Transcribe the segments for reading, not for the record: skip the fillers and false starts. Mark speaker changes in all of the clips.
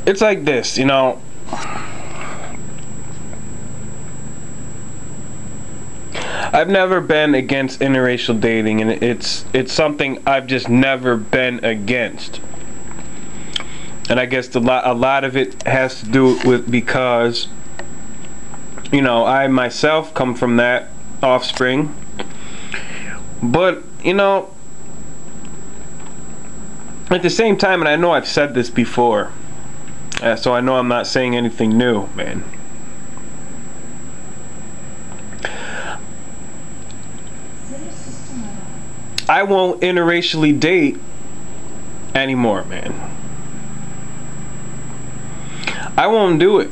Speaker 1: it's like this, you know. I've never been against interracial dating, and it's something I've just never been against. And I guess a lot of it has to do with because, you know, I myself come from that offspring. But, you know, at the same time, and I know I've said this before, so I know I'm not saying anything new, man. I won't interracially date anymore, man. I won't do it.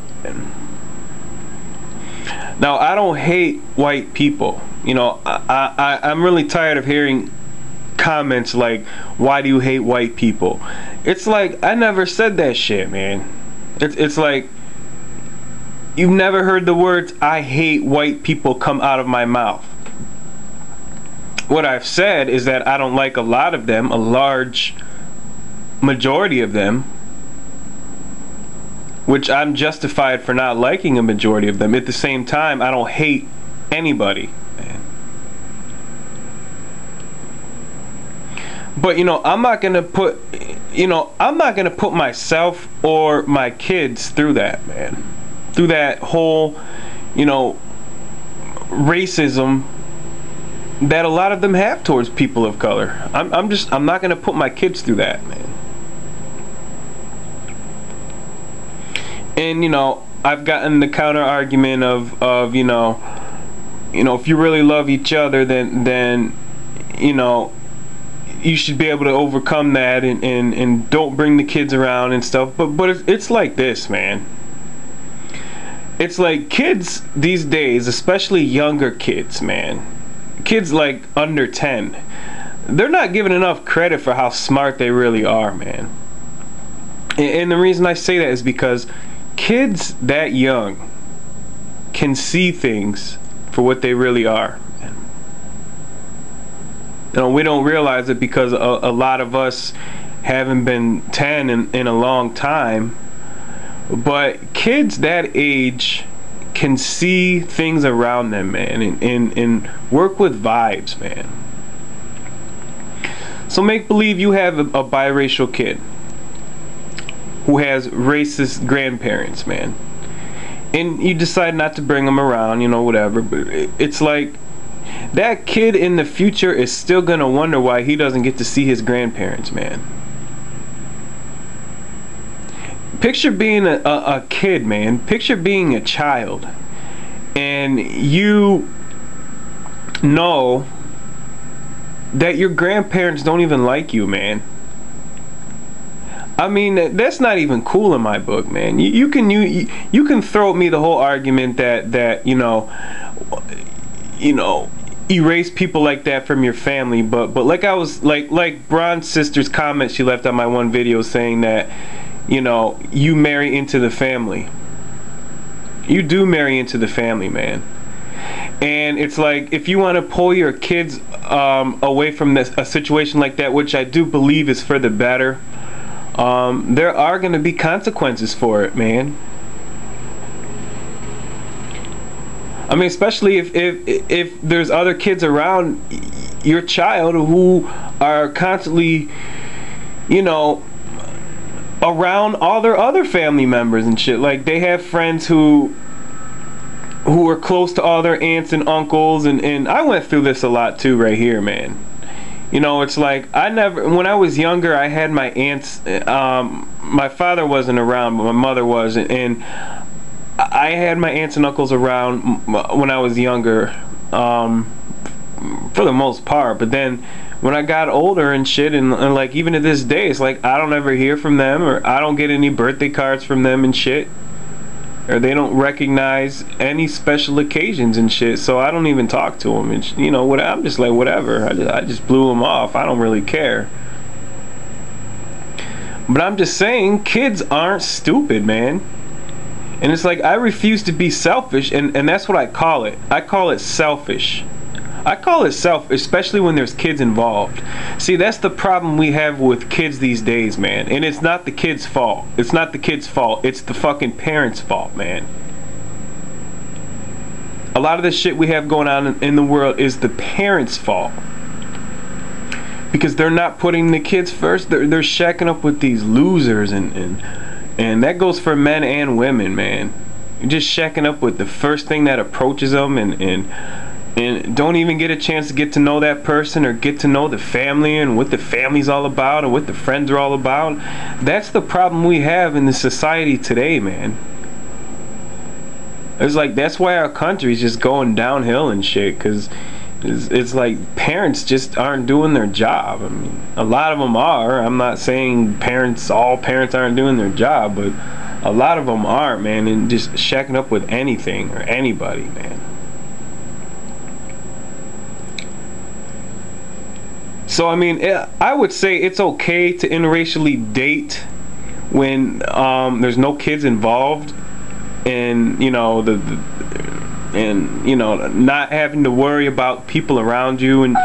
Speaker 1: Now, I don't hate white people. You know, I'm really tired of hearing comments like, why do you hate white people? It's like, I never said that shit, man. It's like, you've never heard the words, I hate white people, come out of my mouth. What I've said is that I don't like a lot of them, a large majority of them, which I'm justified for not liking a majority of them. At the same time, I don't hate anybody, man. But, you know, I'm not gonna put myself or my kids through that, man. Through that whole, you know, racism that a lot of them have towards people of color. I'm not gonna put my kids through that, man. And, you know, I've gotten the counter argument of you know, if you really love each other, then you know, you should be able to overcome that and don't bring the kids around and stuff. But it's like this, man. It's like kids these days, especially younger kids, man. Kids like under 10, they're not given enough credit for how smart they really are, man. And the reason I say that is because kids that young can see things for what they really are. You know, we don't realize it because a lot of us haven't been 10 in a long time, but kids that age can see things around them, man, and work with vibes, man. So make believe you have a biracial kid who has racist grandparents, man, and you decide not to bring them around, you know, whatever. But it's like that kid in the future is still gonna wonder why he doesn't get to see his grandparents, man. Picture being a kid, man. Picture being a child, and you know that your grandparents don't even like you, man. I mean, that's not even cool in my book, man. You can throw at me the whole argument that you know, erase people like that from your family, but like I was like Bron's sister's comment she left on my one video saying that, you know, you marry into the family. You do marry into the family, man. And it's like, if you want to pull your kids away from a situation like that, which I do believe is for the better, there are going to be consequences for it, man. I mean, especially if there's other kids around your child who are constantly, you know, around all their other family members and shit. Like, they have friends who are close to all their aunts and uncles, and I went through this a lot too right here, man. You know, it's like, when I was younger, I had my aunts, my father wasn't around, but my mother was, and I had my aunts and uncles around when I was younger, for the most part. But then when I got older and shit, and like even to this day, it's like I don't ever hear from them, or I don't get any birthday cards from them and shit, or they don't recognize any special occasions and shit, so I don't even talk to them. And you know what, I'm just like, whatever, I just blew them off. I don't really care. But I'm just saying, kids aren't stupid, man. And it's like, I refuse to be selfish, and that's what I call it. I call it selfish. I call it self, especially when there's kids involved. See, that's the problem we have with kids these days, man. And it's not the kid's fault. It's not the kid's fault. It's the fucking parents' fault, man. A lot of the shit we have going on in the world is the parents' fault. Because they're not putting the kids first. They're shacking up with these losers, and that goes for men and women, man. You're just shacking up with the first thing that approaches them, and don't even get a chance to get to know that person or get to know the family and what the family's all about and what the friends are all about. That's the problem we have in the society today, man. It's like, that's why our country's just going downhill and shit, because it's like parents just aren't doing their job. I mean, a lot of them are. I'm not saying all parents aren't doing their job, but a lot of them aren't, man, and just shacking up with anything or anybody, man. So I mean, I would say it's okay to interracially date when there's no kids involved, and you know not having to worry about people around you and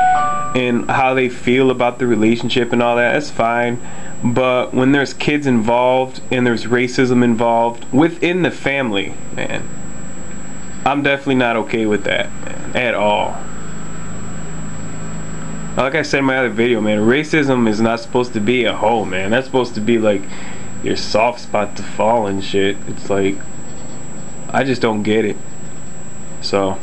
Speaker 1: how they feel about the relationship and all that. That's fine. But when there's kids involved and there's racism involved within the family, man, I'm definitely not okay with that, man, at all. Like I said in my other video, man, racism is not supposed to be a hoe, man. That's supposed to be like your soft spot to fall and shit. It's like, I just don't get it. So